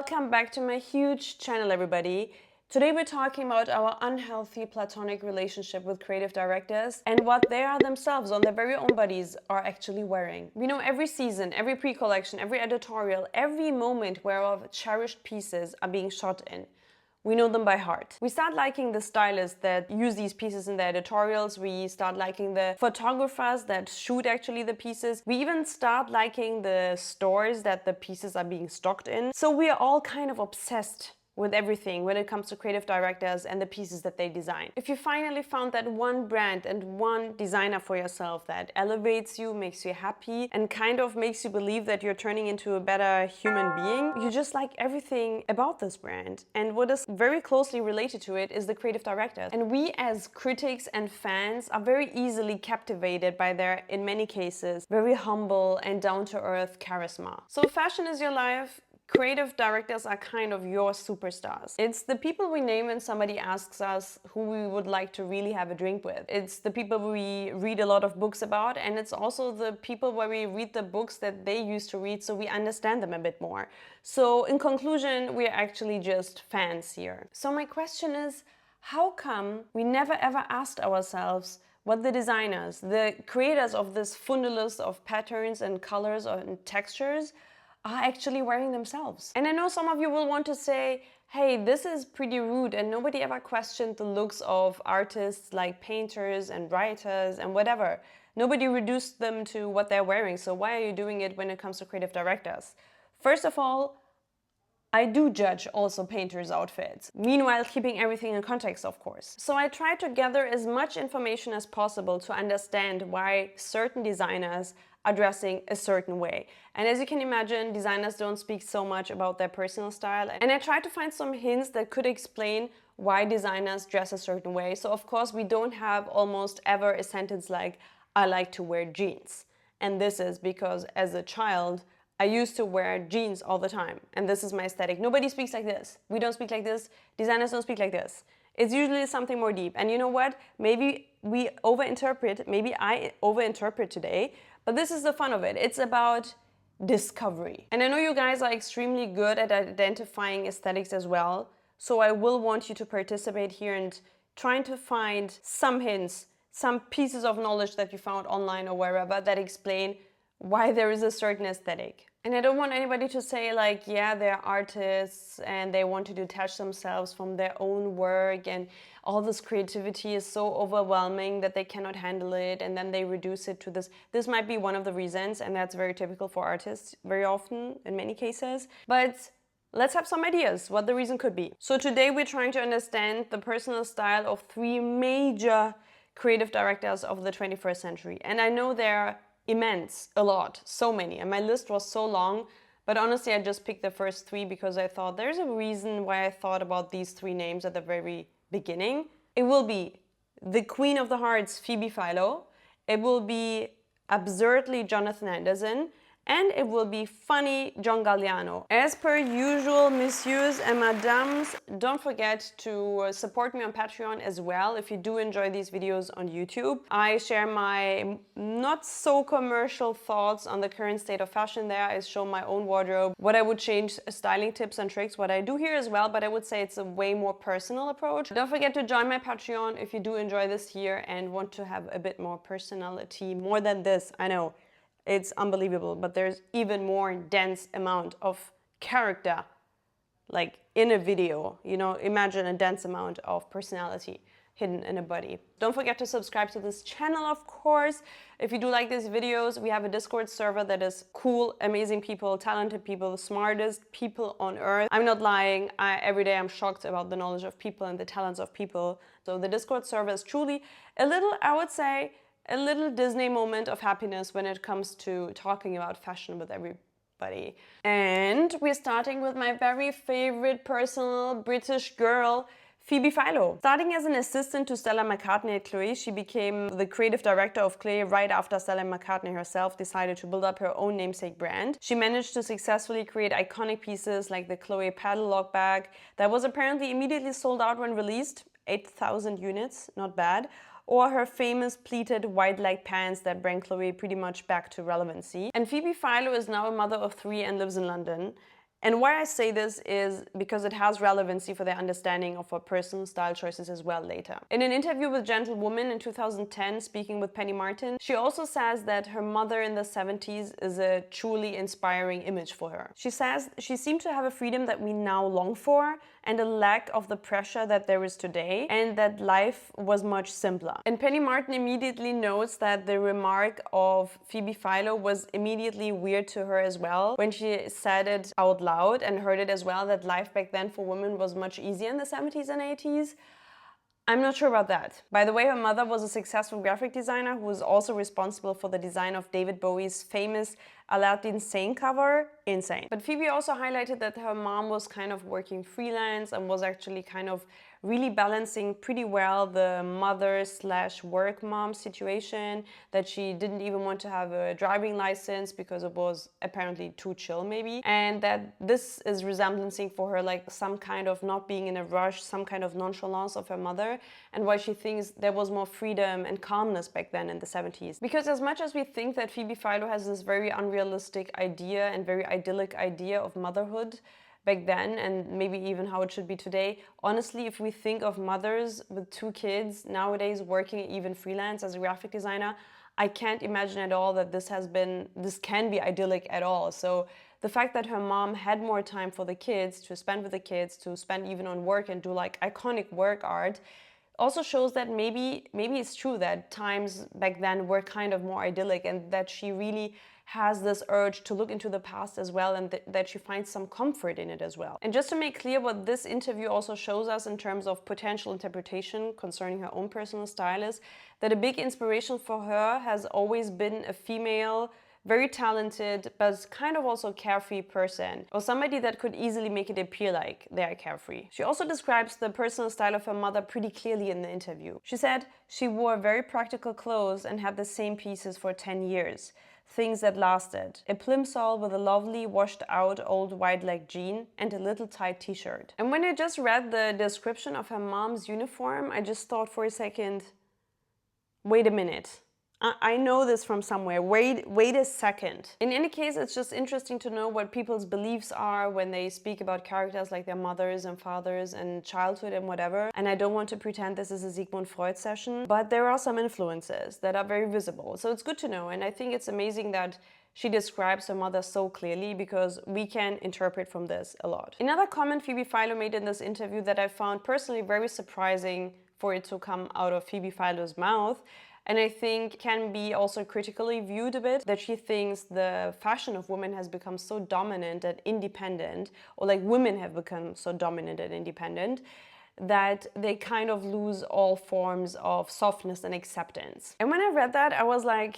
Welcome back to my huge channel, everybody. Today we're talking about our unhealthy platonic relationship with creative directors and what they are themselves on their very own bodies are actually wearing. We know every season, every pre-collection, every editorial, every moment where our cherished pieces are being shot in. We know them by heart. We start liking the stylists that use these pieces in their editorials. We start liking the photographers that shoot actually the pieces. We even start liking the stores that the pieces are being stocked in. So we are all kind of obsessed with everything when it comes to creative directors and the pieces that they design. If you finally found that one brand and one designer for yourself that elevates you, makes you happy, and kind of makes you believe that you're turning into a better human being, you just like everything about this brand. And what is very closely related to it is the creative director. And we as critics and fans are very easily captivated by their, in many cases, very humble and down-to-earth charisma. So if fashion is your life, creative directors are kind of your superstars. It's the people we name when somebody asks us who we would like to really have a drink with. It's the people we read a lot of books about, and it's also the people where we read the books that they used to read so we understand them a bit more. So in conclusion, we're actually just fans here. So my question is, how come we never ever asked ourselves what the designers, the creators of this fundulus of patterns and colors and textures are actually wearing themselves? And I know some of you will want to say, hey, this is pretty rude, and nobody ever questioned the looks of artists like painters and writers and whatever. Nobody reduced them to what they're wearing, so why are you doing it when it comes to creative directors? First of all, I do judge also painters' outfits, meanwhile keeping everything in context, of course. So I try to gather as much information as possible to understand why certain designers are dressing a certain way. And as you can imagine, designers don't speak so much about their personal style. And I tried to find some hints that could explain why designers dress a certain way. So of course, we don't have almost ever a sentence like, I like to wear jeans. And this is because as a child, I used to wear jeans all the time. And this is my aesthetic. Nobody speaks like this. We don't speak like this. Designers don't speak like this. It's usually something more deep. And you know what? Maybe we overinterpret, maybe I overinterpret today, but this is the fun of it. It's about discovery. And I know you guys are extremely good at identifying aesthetics as well. So I will want you to participate here and trying to find some hints, some pieces of knowledge that you found online or wherever that explain why there is a certain aesthetic. And I don't want anybody to say like, yeah, they're artists and they want to detach themselves from their own work and all this creativity is so overwhelming that they cannot handle it and then they reduce it to this. This might be one of the reasons, and that's very typical for artists very often in many cases. But let's have some ideas what the reason could be. So today we're trying to understand the personal style of three major creative directors of the 21st century. And I know they're immense, a lot, so many, and my list was so long, but honestly I just picked the first three because I thought there's a reason why I thought about these three names at the very beginning. It will be the Queen of the Hearts, Phoebe Philo, it will be absurdly Jonathan Anderson, and it will be funny John Galliano. As per usual, messieurs and madames, don't forget to support me on Patreon as well if you do enjoy these videos on YouTube. I share my not so commercial thoughts on the current state of fashion there. I show my own wardrobe, what I would change, styling tips and tricks, what I do here as well, but I would say it's a way more personal approach. Don't forget to join my Patreon if you do enjoy this here and want to have a bit more personality, more than this, I know. It's unbelievable, but there's even more dense amount of character, like in a video, you know, imagine a dense amount of personality hidden in a body. Don't forget to subscribe to this channel, of course. If you do like these videos, we have a Discord server that is cool, amazing people, talented people, the smartest people on earth. I'm not lying. Every day I'm shocked about the knowledge of people and the talents of people. So the Discord server is truly a little, I would say, a little Disney moment of happiness when it comes to talking about fashion with everybody. And we're starting with my very favorite personal British girl, Phoebe Philo. Starting as an assistant to Stella McCartney at Chloe, she became the creative director of Chloe right after Stella McCartney herself decided to build up her own namesake brand. She managed to successfully create iconic pieces like the Chloe paddle lock bag that was apparently immediately sold out when released, 8,000 units, not bad. Or her famous pleated white leg pants that bring Chloe pretty much back to relevancy. And Phoebe Philo is now a mother of 3 and lives in London. And why I say this is because it has relevancy for their understanding of our personal style choices as well later. In an interview with Gentlewoman in 2010, speaking with Penny Martin, she also says that her mother in the 70s is a truly inspiring image for her. She says she seemed to have a freedom that we now long for and a lack of the pressure that there is today, and that life was much simpler. And Penny Martin immediately notes that the remark of Phoebe Philo was immediately weird to her as well when she said it out loud and heard it as well, that life back then for women was much easier in the 70s and 80s. I'm not sure about that. By the way, her mother was a successful graphic designer who was also responsible for the design of David Bowie's famous Aladdin Sane cover. Insane. But Phoebe also highlighted that her mom was kind of working freelance and was actually kind of really balancing pretty well the mother/work mom situation, that she didn't even want to have a driving license because it was apparently too chill maybe, and that this is resemblancing for her like some kind of not being in a rush, some kind of nonchalance of her mother, and why she thinks there was more freedom and calmness back then in the 70s. Because as much as we think that Phoebe Philo has this very unrealistic idea and very idyllic idea of motherhood back then, and maybe even how it should be today, honestly, if we think of mothers with 2 kids nowadays working even freelance as a graphic designer, I can't imagine at all that this can be idyllic at all. So the fact that her mom had more time for the kids, to spend with the kids, to spend even on work and do like iconic work art, also shows that maybe it's true that times back then were kind of more idyllic, and that she really has this urge to look into the past as well, and that she finds some comfort in it as well. And just to make clear what this interview also shows us in terms of potential interpretation concerning her own personal style is that a big inspiration for her has always been a female, very talented, but kind of also carefree person, or somebody that could easily make it appear like they are carefree. She also describes the personal style of her mother pretty clearly in the interview. She said she wore very practical clothes and had the same pieces for 10 years. Things that lasted. A plimsoll with a lovely washed out old wide leg jean and a little tight t-shirt. And when I just read the description of her mom's uniform, I just thought for a second, wait a minute. I know this from somewhere. Wait a second. In any case, it's just interesting to know what people's beliefs are when they speak about characters like their mothers and fathers and childhood and whatever. And I don't want to pretend this is a Sigmund Freud session, but there are some influences that are very visible. So it's good to know. And I think it's amazing that she describes her mother so clearly, because we can interpret from this a lot. Another comment Phoebe Philo made in this interview that I found personally very surprising for it to come out of Phoebe Philo's mouth, and I think can be also critically viewed a bit, that she thinks the fashion of women has become so dominant and independent, or like women have become so dominant and independent, that they kind of lose all forms of softness and acceptance. And when I read that, I was like,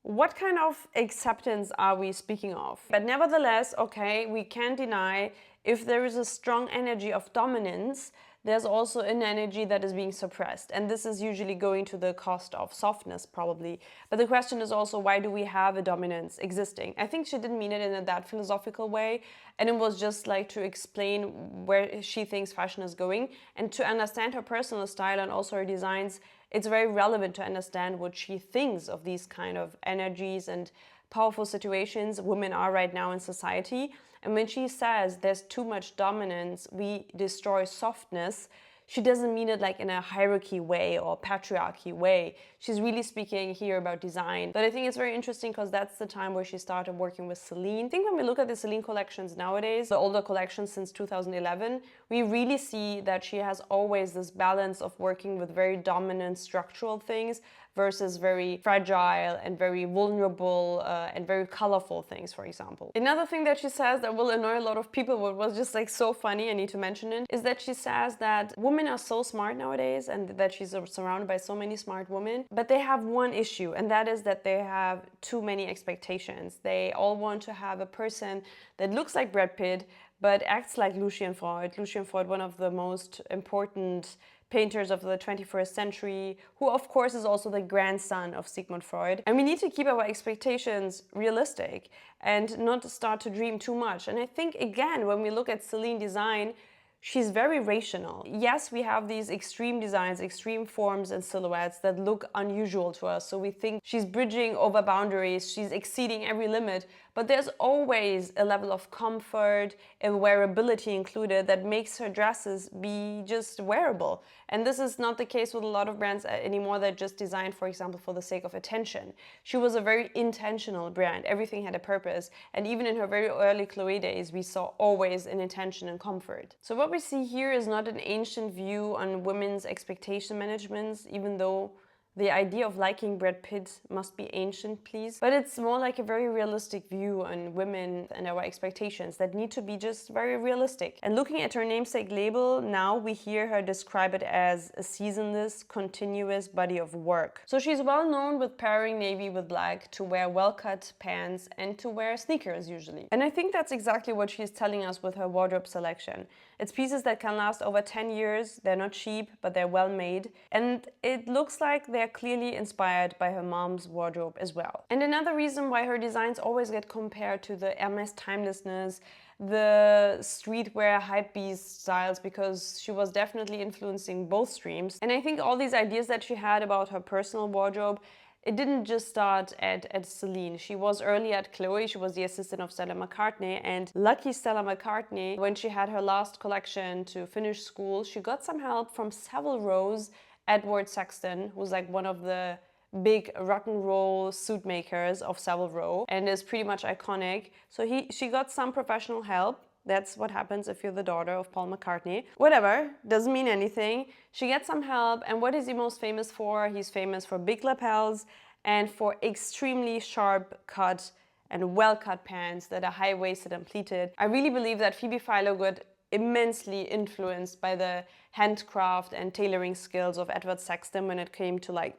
what kind of acceptance are we speaking of? But nevertheless, okay, we can't deny if there is a strong energy of dominance, there's also an energy that is being suppressed. And this is usually going to the cost of softness, probably. But the question is also, why do we have a dominance existing? I think she didn't mean it in that philosophical way. And it was just like to explain where she thinks fashion is going. And to understand her personal style and also her designs, it's very relevant to understand what she thinks of these kind of energies and powerful situations women are right now in society. And when she says there's too much dominance, we destroy softness, she doesn't mean it like in a hierarchy way or patriarchy way. She's really speaking here about design. But I think it's very interesting because that's the time where she started working with Céline. I think when we look at the Céline collections nowadays, the older collections since 2011, we really see that she has always this balance of working with very dominant structural things versus very fragile and very vulnerable and very colorful things, for example. Another thing that she says that will annoy a lot of people, what was just like so funny, I need to mention it, is that she says that women are so smart nowadays and that she's surrounded by so many smart women, but they have one issue, and that is that they have too many expectations. They all want to have a person that looks like Brad Pitt, but acts like Lucian Freud. Lucian Freud, one of the most important painters of the 21st century, who of course is also the grandson of Sigmund Freud. And we need to keep our expectations realistic and not start to dream too much. And I think, again, when we look at Céline design, she's very rational. Yes, we have these extreme designs, extreme forms and silhouettes that look unusual to us. So we think she's bridging over boundaries, she's exceeding every limit. but there's always a level of comfort and wearability included that makes her dresses be just wearable. And this is not the case with a lot of brands anymore that just design, for example, for the sake of attention. She was a very intentional brand. Everything had a purpose. And even in her very early Chloe days, we saw always an intention and comfort. So what we see here is not an ancient view on women's expectation managements, even though the idea of liking Brad Pitt must be ancient, please. But it's more like a very realistic view on women and our expectations that need to be just very realistic. And looking at her namesake label, now we hear her describe it as a seasonless, continuous body of work. So she's well known with pairing navy with black, to wear well-cut pants and to wear sneakers usually. And I think that's exactly what she's telling us with her wardrobe selection. It's pieces that can last over 10 years, they're not cheap, but they're well made. And it looks like they're clearly inspired by her mom's wardrobe as well. And another reason why her designs always get compared to the Hermès timelessness, the streetwear hypebeast styles, because she was definitely influencing both streams. And I think all these ideas that she had about her personal wardrobe, it didn't just start at Céline. She was early at Chloe. She was the assistant of Stella McCartney. And lucky Stella McCartney, when she had her last collection to finish school, she got some help from Savile Row's Edward Sexton, who's like one of the big rock and roll suit makers of Savile Row and is pretty much iconic. So she got some professional help. That's what happens if you're the daughter of Paul McCartney. Whatever, doesn't mean anything. She gets some help, and what is he most famous for? He's famous for big lapels and for extremely sharp cut and well-cut pants that are high-waisted and pleated. I really believe that Phoebe Philo got immensely influenced by the handcraft and tailoring skills of Edward Sexton when it came to like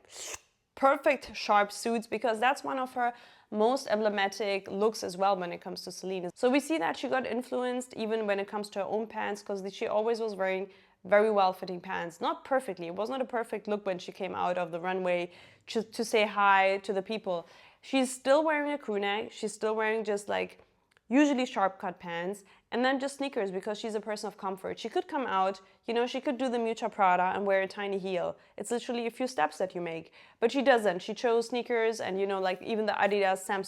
perfect sharp suits, because that's one of her most emblematic looks as well when it comes to Céline. So we see that she got influenced even when it comes to her own pants, because she always was wearing very well-fitting pants. Not perfectly, it was not a perfect look when she came out of the runway to say hi to the people. She's still wearing a crew neck, she's still wearing just like usually sharp cut pants, and then just sneakers because she's a person of comfort. She could come out, you know, she could do the Miuccia Prada and wear a tiny heel. It's literally a few steps that you make, but she doesn't. She chose sneakers, and you know, like even the Adidas Stan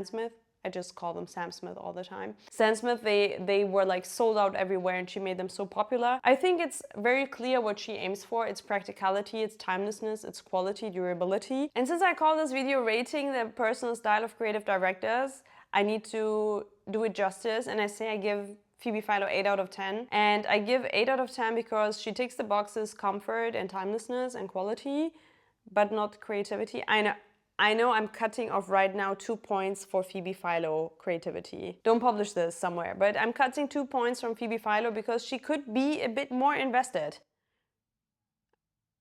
Smith, I just call them Sam Smith all the time. Stan Smith, they were like sold out everywhere, and she made them so popular. I think it's very clear what she aims for. It's practicality, it's timelessness, it's quality, durability. And since I call this video rating the personal style of creative directors, I need to do it justice, and I say I give Phoebe Philo 8 out of 10. And I give 8 out of 10 because she ticks the boxes comfort and timelessness and quality, but not creativity. I know I'm cutting off right now 2 points for Phoebe Philo creativity. Don't publish this somewhere, but I'm cutting 2 points from Phoebe Philo because she could be a bit more invested.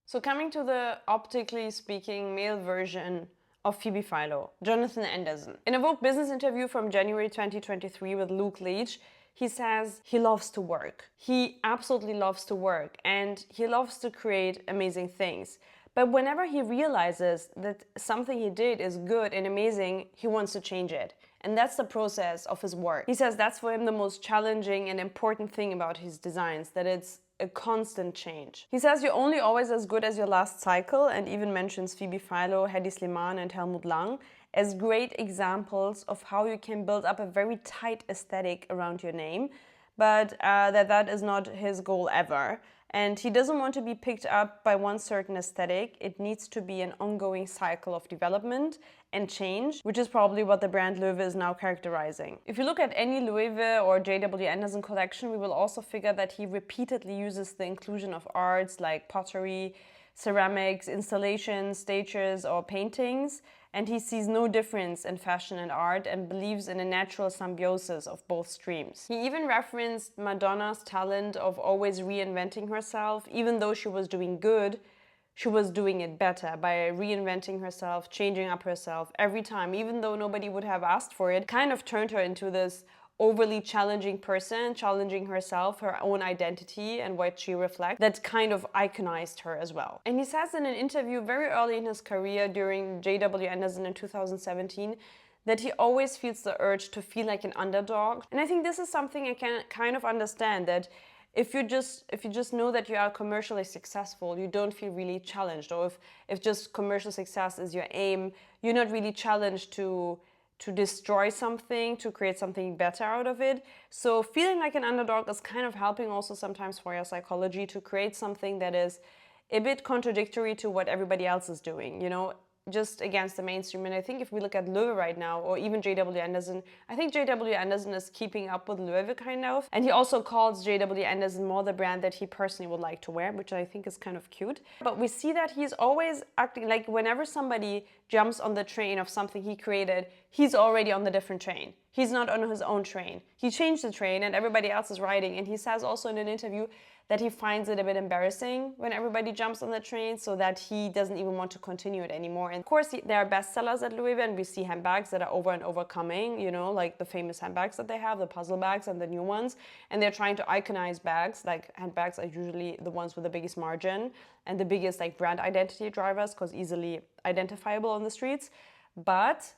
So coming to the optically speaking male version of Phoebe Philo, Jonathan Anderson. In a Vogue business interview from January 2023 with Luke Leach, he says he loves to work. He absolutely loves to work, and he loves to create amazing things. But whenever he realizes that something he did is good and amazing, he wants to change it. And that's the process of his work. He says that's for him the most challenging and important thing about his designs, that it's a constant change. He says you're only always as good as your last cycle, and even mentions Phoebe Philo, Hedi Slimane and Helmut Lang as great examples of how you can build up a very tight aesthetic around your name, but that is not his goal ever. And he doesn't want to be picked up by one certain aesthetic. It needs to be an ongoing cycle of development and change, which is probably what the brand Loewe is now characterizing. If you look at any Loewe or JW Anderson collection, we will also figure that he repeatedly uses the inclusion of arts like pottery, ceramics, installations, statues, or paintings, and he sees no difference in fashion and art and believes in a natural symbiosis of both streams. He even referenced Madonna's talent of always reinventing herself. Even though she was doing good, she was doing it better by reinventing herself, changing up herself every time, even though nobody would have asked for it. Kind of turned her into this overly challenging person, challenging herself, her own identity and what she reflects, that kind of iconized her as well. And he says in an interview very early in his career during JW Anderson in 2017 that he always feels the urge to feel like an underdog. And I think this is something I can kind of understand, that if you just know that you are commercially successful, you don't feel really challenged, or if just commercial success is your aim, you're not really challenged to to destroy something, to create something better out of it. So feeling like an underdog is kind of helping also sometimes for your psychology to create something that is a bit contradictory to what everybody else is doing, you know, just against the mainstream. And I think if we look at Loewe right now, or even J.W. Anderson, I think J.W. Anderson is keeping up with Loewe kind of. And he also calls J.W. Anderson more the brand that he personally would like to wear, which I think is kind of cute. But we see that he's always acting like whenever somebody jumps on the train of something he created, he's already on the different train. He's not on his own train. He changed the train and everybody else is riding. And he says also in an interview that he finds it a bit embarrassing when everybody jumps on the train, so that he doesn't even want to continue it anymore. And of course, there are bestsellers at Loewe, and we see handbags that are over and over coming, you know, like the famous handbags that they have, the puzzle bags and the new ones. And they're trying to iconize bags. Like handbags are usually the ones with the biggest margin and the biggest like brand identity drivers, because easily identifiable on the streets. But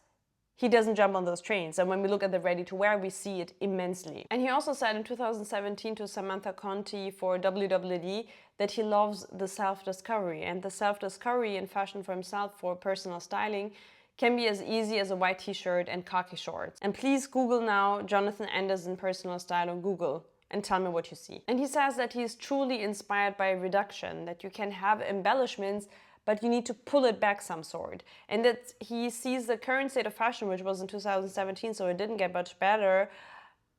he doesn't jump on those trains. And when we look at the ready-to-wear, we see it immensely. And he also said in 2017 to Samantha Conti for WWD that he loves the self-discovery. And the self-discovery in fashion for himself for personal styling can be as easy as a white t-shirt and khaki shorts. And please Google now Jonathan Anderson personal style on Google and tell me what you see. And he says that he's truly inspired by reduction, that you can have embellishments, but you need to pull it back some sort. And that he sees the current state of fashion, which was in 2017, so it didn't get much better,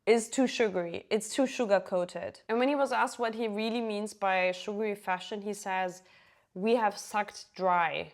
is too sugary. It's too sugar-coated. And when he was asked what he really means by sugary fashion, he says, we have sucked dry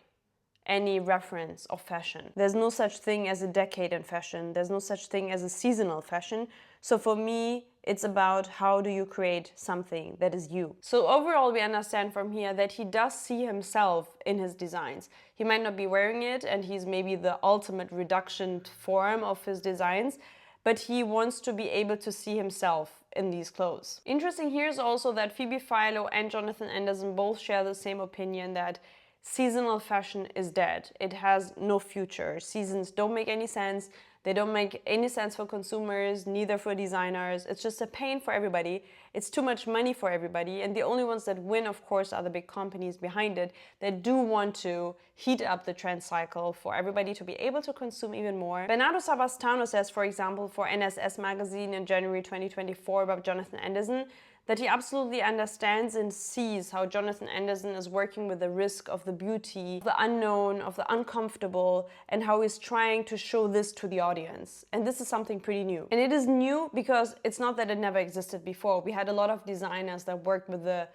any reference of fashion. There's no such thing as a decade in fashion. There's no such thing as a seasonal fashion. So for me, it's about how do you create something that is you. So overall, we understand from here that he does see himself in his designs. He might not be wearing it, and he's maybe the ultimate reduction form of his designs, but he wants to be able to see himself in these clothes. Interesting here is also that Phoebe Philo and Jonathan Anderson both share the same opinion that seasonal fashion is dead. It has no future. Seasons don't make any sense. They don't make any sense for consumers, neither for designers. It's just a pain for everybody. It's too much money for everybody. And the only ones that win, of course, are the big companies behind it that do want to heat up the trend cycle for everybody to be able to consume even more. Bernardo Savastano says, for example, for NSS magazine in January 2024 about Jonathan Anderson, that he absolutely understands and sees how Jonathan Anderson is working with the risk of the beauty, the unknown, of the uncomfortable, and how he's trying to show this to the audience. And this is something pretty new. And it is new because it's not that it never existed before. We had a lot of designers that worked with the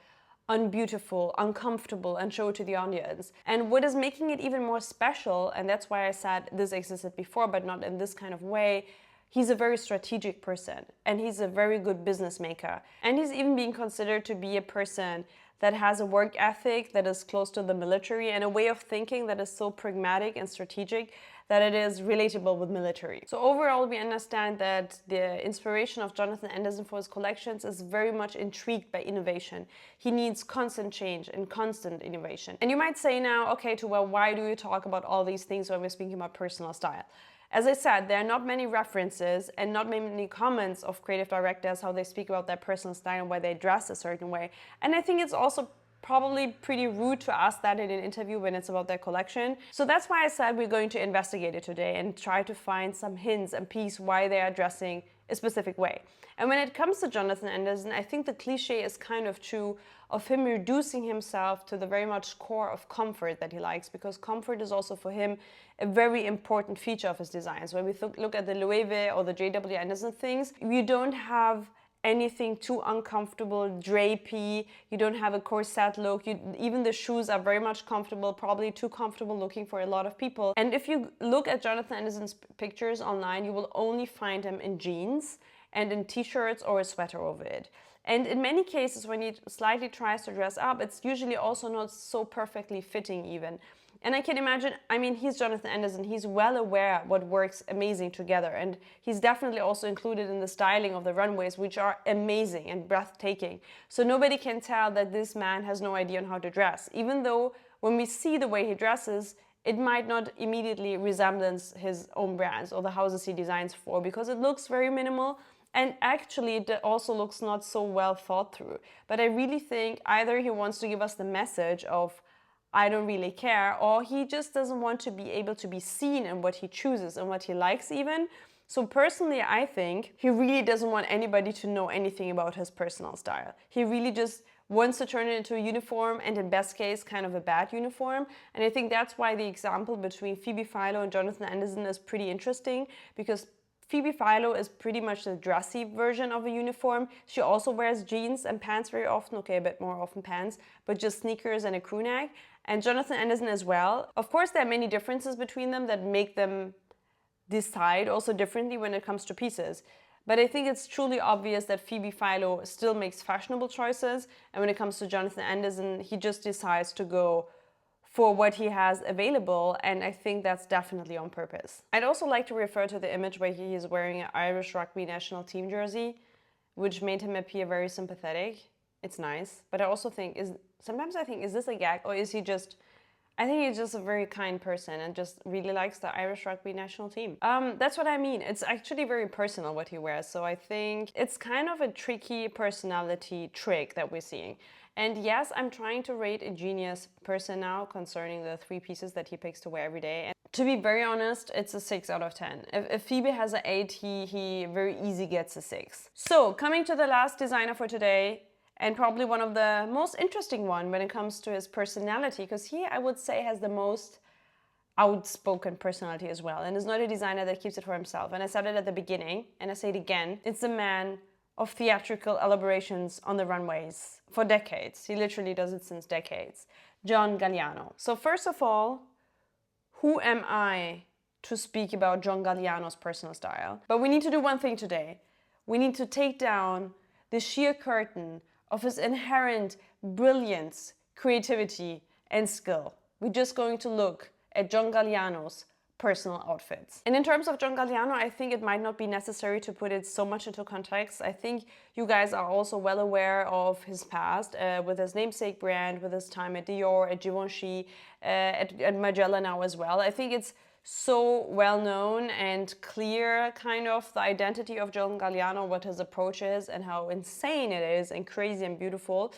unbeautiful, uncomfortable, and show it to the audience. And what is making it even more special, and that's why I said this existed before, but not in this kind of way, he's a very strategic person, and he's a very good business maker. And he's even being considered to be a person that has a work ethic that is close to the military and a way of thinking that is so pragmatic and strategic that it is relatable with military. So overall, we understand that the inspiration of Jonathan Anderson for his collections is very much intrigued by innovation. He needs constant change and constant innovation. And you might say now, okay, well, why do you talk about all these things when we're speaking about personal style? As I said, there are not many references and not many comments of creative directors, how they speak about their personal style and why they dress a certain way. And I think it's also probably pretty rude to ask that in an interview when it's about their collection. So that's why I said we're going to investigate it today and try to find some hints and pieces why they are dressing a specific way. And when it comes to Jonathan Anderson, I think the cliche is kind of true of him reducing himself to the very much core of comfort that he likes, because comfort is also for him a very important feature of his designs. When we look at the Loewe or the J.W. Anderson things, you don't have anything too uncomfortable, drapey, you don't have a corset look, even the shoes are very much comfortable, probably too comfortable looking for a lot of people. And if you look at Jonathan Anderson's pictures online, you will only find him in jeans and in t-shirts or a sweater over it. And in many cases, when he slightly tries to dress up, it's usually also not so perfectly fitting even. And I can imagine, I mean, he's Jonathan Anderson, he's well aware what works amazing together. And he's definitely also included in the styling of the runways, which are amazing and breathtaking. So nobody can tell that this man has no idea on how to dress, even though when we see the way he dresses, it might not immediately resemblance his own brands or the houses he designs for, because it looks very minimal. And actually, it also looks not so well thought through. But I really think either he wants to give us the message of I don't really care, or he just doesn't want to be able to be seen in what he chooses and what he likes even. So personally, I think he really doesn't want anybody to know anything about his personal style. He really just wants to turn it into a uniform, and in best case, kind of a bad uniform. And I think that's why the example between Phoebe Philo and Jonathan Anderson is pretty interesting, because Phoebe Philo is pretty much the dressy version of a uniform. She also wears jeans and pants very often, okay, a bit more often pants, but just sneakers and a crew neck. And Jonathan Anderson as well. Of course, there are many differences between them that make them decide also differently when it comes to pieces. But I think it's truly obvious that Phoebe Philo still makes fashionable choices, and when it comes to Jonathan Anderson, he just decides to go for what he has available, and I think that's definitely on purpose. I'd also like to refer to the image where he is wearing an Irish rugby national team jersey, which made him appear very sympathetic. It's nice, but I also think, sometimes I think, is this a gag, or is he just, I think he's just a very kind person and just really likes the Irish rugby national team. That's what I mean. It's actually very personal what he wears. So I think it's kind of a tricky personality trick that we're seeing. And yes, I'm trying to rate a genius person now concerning the 3 pieces that he picks to wear every day. And to be very honest, it's a 6 out of 10. If Phoebe has an 8, he very easy gets a 6. So coming to the last designer for today, and probably one of the most interesting one when it comes to his personality, because he, I would say, has the most outspoken personality as well, and is not a designer that keeps it for himself. And I said it at the beginning, and I say it again, it's a man of theatrical elaborations on the runways for decades. He literally does it since decades. John Galliano. So first of all, who am I to speak about John Galliano's personal style? But we need to do one thing today. We need to take down the sheer curtain of his inherent brilliance, creativity, and skill. We're just going to look at John Galliano's personal outfits. And in terms of John Galliano, I think it might not be necessary to put it so much into context. I think you guys are also well aware of his past with his namesake brand, with his time at Dior, at Givenchy, at Margiela now as well. I think it's so well known and clear kind of the identity of John Galliano, what his approach is and how insane it is and crazy and beautiful,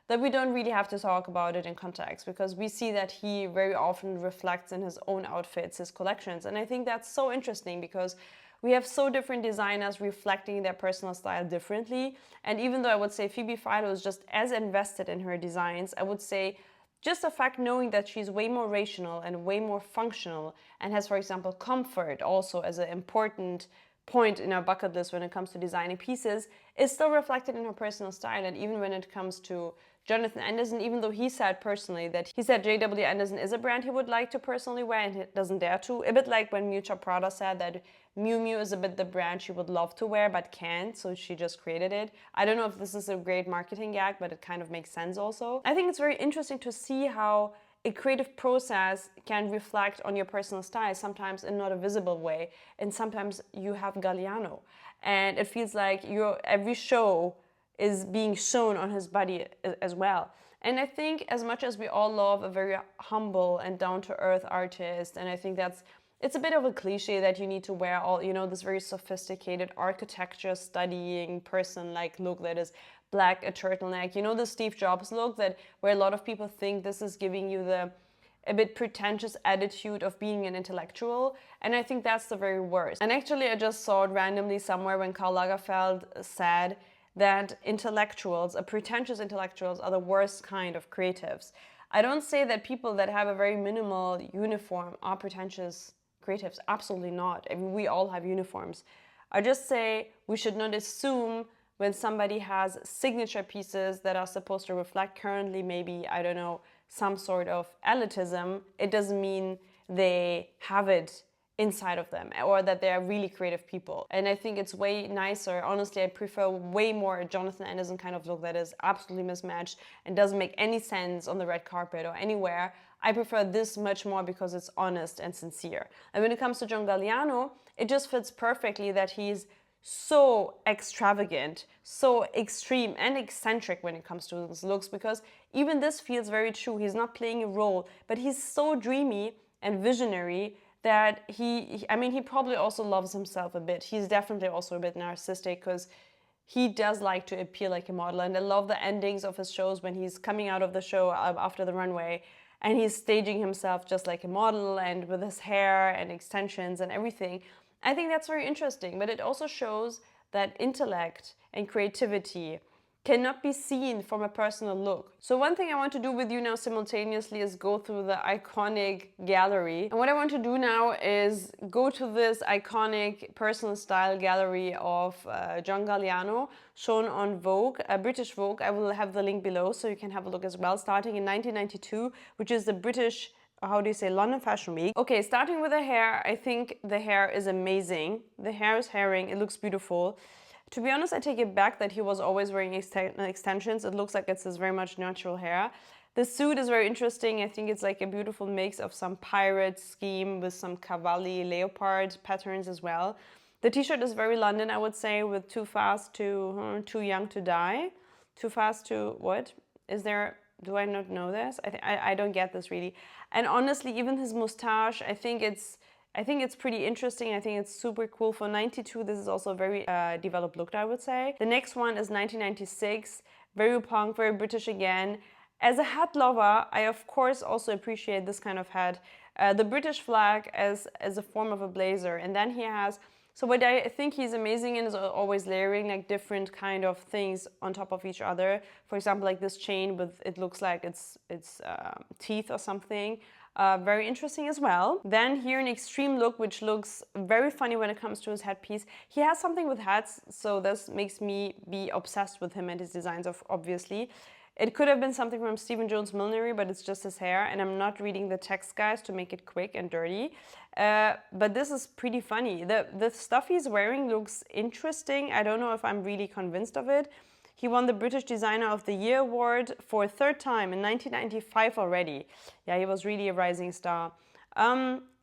that we don't really have to talk about it in context, because we see that he very often reflects in his own outfits, his collections. And I think that's so interesting because we have so different designers reflecting their personal style differently. And even though I would say Phoebe Philo is just as invested in her designs, I would say just the fact knowing that she's way more rational and way more functional and has, for example, comfort also as an important point in our bucket list when it comes to designing pieces is still reflected in her personal style. And even when it comes to Jonathan Anderson, even though he said personally that he said JW Anderson is a brand he would like to personally wear and he doesn't dare to, a bit like when Miuccia Prada said that Miu Miu is a bit the brand she would love to wear but can't, so she just created it. I don't know if this is a great marketing gag, but it kind of makes sense also. I think it's very interesting to see how a creative process can reflect on your personal style, sometimes in not a visible way, and sometimes you have Galliano. And it feels like every show is being shown on his body as well. And I think as much as we all love a very humble and down-to-earth artist, and I think it's a bit of a cliche that you need to wear all, this very sophisticated architecture studying person-like look that is black, a turtleneck, the Steve Jobs look where a lot of people think this is giving you a bit pretentious attitude of being an intellectual, and I think that's the very worst. And actually I just saw it randomly somewhere when Karl Lagerfeld said that pretentious intellectuals are the worst kind of creatives. I don't say that people that have a very minimal uniform are pretentious creatives, absolutely not. I mean, we all have uniforms. I just say we should not assume when somebody has signature pieces that are supposed to reflect currently maybe, I don't know, some sort of elitism, it doesn't mean they have it inside of them or that they are really creative people. And I think it's way nicer. Honestly, I prefer way more a Jonathan Anderson kind of look that is absolutely mismatched and doesn't make any sense on the red carpet or anywhere. I prefer this much more because it's honest and sincere. And when it comes to John Galliano, it just fits perfectly that he's so extravagant, so extreme and eccentric when it comes to his looks, because even this feels very true. He's not playing a role, but he's so dreamy and visionary that he probably also loves himself a bit. He's definitely also a bit narcissistic because he does like to appear like a model. And I love the endings of his shows when he's coming out of the show after the runway and he's staging himself just like a model and with his hair and extensions and everything. I think that's very interesting, but it also shows that intellect and creativity cannot be seen from a personal look. So one thing I want to do with you now simultaneously is go through the iconic gallery. And what I want to do now is go to this iconic personal style gallery of John Galliano, shown on Vogue, British Vogue. I will have the link below so you can have a look as well, starting in 1992, which is the British, how do you say, London Fashion Week. Okay, starting with the hair, I think the hair is amazing. The hair is herring, it looks beautiful. To be honest, I take it back that he was always wearing extensions. It looks like it's his very much natural hair. The suit is very interesting. I think it's like a beautiful mix of some pirate scheme with some cavalli leopard patterns as well. The t-shirt is very London, I would say, with too young to die. Too fast to what? Is there, do I not know this? I don't get this really. And honestly, even his mustache, I think it's pretty interesting. I think it's super cool. For 92, this is also a very developed look, I would say. The next one is 1996, very punk, very British again. As a hat lover, I of course also appreciate this kind of hat. The British flag as a form of a blazer. And then he has, so what I think he's amazing in is always layering like different kind of things on top of each other. For example, like this chain with, it looks like it's teeth or something. Very interesting as well. Then here an extreme look, which looks very funny when it comes to his headpiece. He has something with hats, so this makes me be obsessed with him and his designs, obviously. It could have been something from Stephen Jones Millinery, but it's just his hair, and I'm not reading the text, guys, to make it quick and dirty. But this is pretty funny. The stuff he's wearing looks interesting. I don't know if I'm really convinced of it. He won the British Designer of the Year award for a third time in 1995 already. Yeah, he was really a rising star.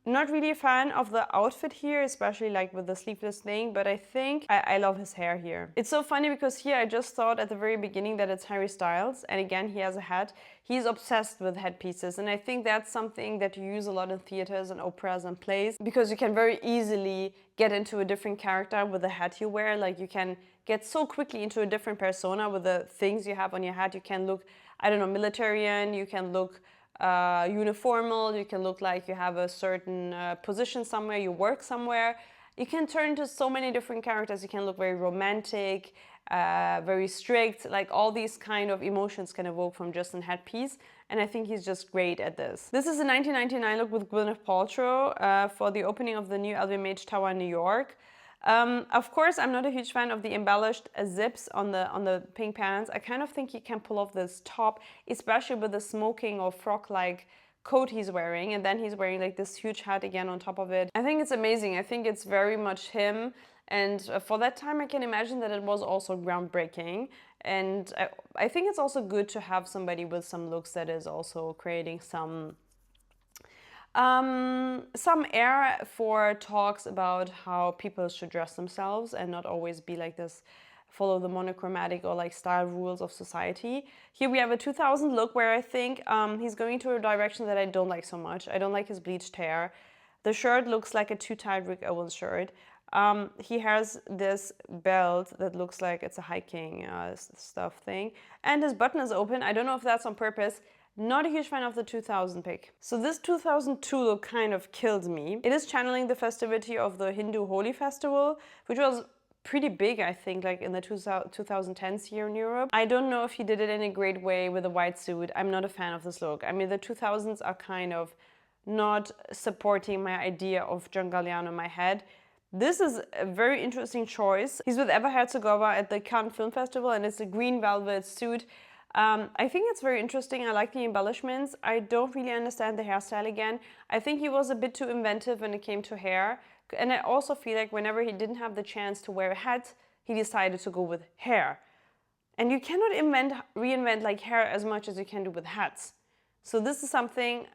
Not really a fan of the outfit here, especially like with the sleeveless thing, but I think I love his hair here. It's so funny because here I just thought at the very beginning that it's Harry Styles, and again he has a hat. He's obsessed with headpieces, and I think that's something that you use a lot in theaters and operas and plays, because you can very easily get into a different character with the hat you wear. Like you can get so quickly into a different persona with the things you have on your hat. You can look, I don't know, militarian, you can look uniformal, you can look like you have a certain position somewhere, you work somewhere. You can turn into so many different characters. You can look very romantic, very strict, like all these kind of emotions can evoke from just a headpiece. And I think he's just great at this. This is a 1999 look with Gwyneth Paltrow for the opening of the new LVMH Tower in New York. Of course, I'm not a huge fan of the embellished zips on the pink pants. I kind of think he can pull off this top, especially with the smoking or frock-like coat he's wearing, and then he's wearing like this huge hat again on top of it. I think it's amazing. I think it's very much him, and for that time I can imagine that it was also groundbreaking. And I think it's also good to have somebody with some looks that is also creating some air for talks about how people should dress themselves and not always be like this, follow the monochromatic or like style rules of society. Here we have a 2000 look where I think he's going to a direction that I don't like so much. I don't like his bleached hair. The shirt looks like a too tight Rick Owens shirt. He has this belt that looks like it's a hiking stuff thing, and his button is open. I don't know if that's on purpose. Not a huge fan of the 2000 pick. So this 2002 look kind of killed me. It is channeling the festivity of the Hindu Holi festival, which was pretty big, I think, like in the 2010s here in Europe. I don't know if he did it in a great way with a white suit. I'm not a fan of this look. I mean, the 2000s are kind of not supporting my idea of John Galliano in my head. This is a very interesting choice. He's with Eva Herzegova at the Cannes Film Festival, and it's a green velvet suit. I think it's very interesting. I like the embellishments. I don't really understand the hairstyle again. I think he was a bit too inventive when it came to hair. And I also feel like whenever he didn't have the chance to wear a hat, he decided to go with hair. And you cannot reinvent like hair as much as you can do with hats. So this is something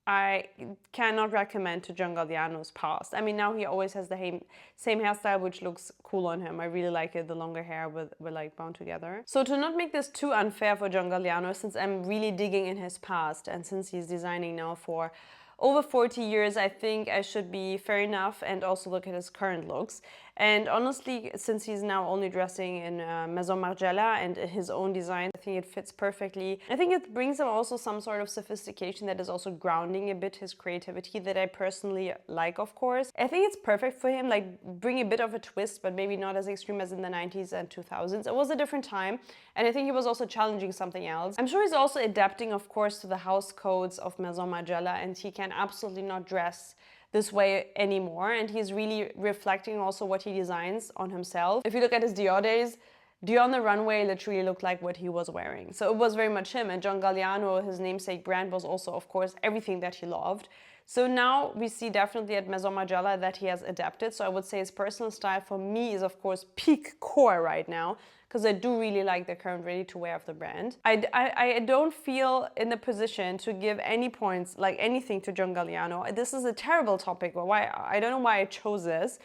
I cannot recommend to John Galliano's past. I mean, now he always has the same hairstyle, which looks cool on him. I really like it, the longer hair with like bound together. So to not make this too unfair for John Galliano, since I'm really digging in his past and since he's designing now for over 40 years, I think I should be fair enough and also look at his current looks. And honestly, since he's now only dressing in Maison Margiela and his own design, I think it fits perfectly. I think it brings him also some sort of sophistication that is also grounding a bit his creativity that I personally like, of course. I think it's perfect for him, like bring a bit of a twist, but maybe not as extreme as in the 90s and 2000s. It was a different time, and I think he was also challenging something else. I'm sure he's also adapting, of course, to the house codes of Maison Margiela, and he can absolutely not dress this way anymore, and he's really reflecting also what he designs on himself. If you look at his Dior days, Dior on the runway literally looked like what he was wearing. So it was very much him, and John Galliano, his namesake brand, was also, of course, everything that he loved. So now we see definitely at Maison Margiela that he has adapted. So I would say his personal style for me is, of course, peak core right now, because I do really like the current ready-to-wear of the brand. I don't feel in the position to give any points, like anything, to John Galliano. This is a terrible topic, but why? I don't know why I chose this.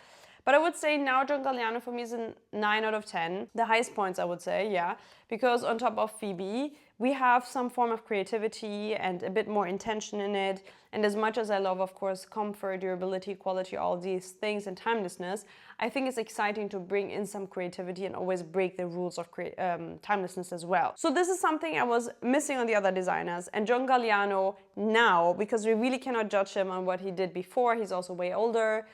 But I would say now John Galliano for me is a 9 out of 10. The highest points, I would say, yeah. Because on top of Phoebe, we have some form of creativity and a bit more intention in it. And as much as I love, of course, comfort, durability, quality, all these things, and timelessness, I think it's exciting to bring in some creativity and always break the rules of timelessness as well. So this is something I was missing on the other designers. And John Galliano now, because we really cannot judge him on what he did before, he's also way older.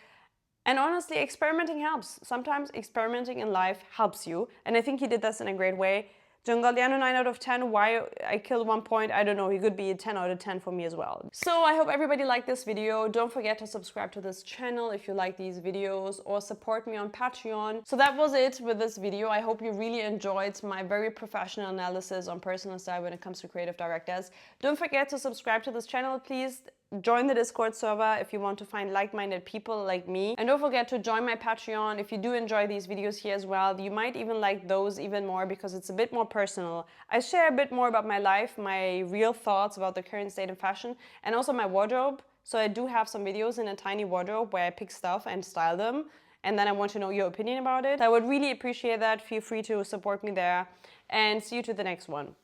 And honestly, experimenting helps. Sometimes experimenting in life helps you. And I think he did this in a great way. John Galliano, 9 out of 10. Why I killed 1 point, I don't know. He could be a 10 out of 10 for me as well. So I hope everybody liked this video. Don't forget to subscribe to this channel if you like these videos, or support me on Patreon. So that was it with this video. I hope you really enjoyed my very professional analysis on personal style when it comes to creative directors. Don't forget to subscribe to this channel, please. Join the Discord server if you want to find like-minded people like me. And don't forget to join my Patreon if you do enjoy these videos here as well. You might even like those even more because it's a bit more personal. I share a bit more about my life, my real thoughts about the current state of fashion, and also my wardrobe. So I do have some videos in a tiny wardrobe where I pick stuff and style them. And then I want to know your opinion about it. I would really appreciate that. Feel free to support me there. And see you to the next one.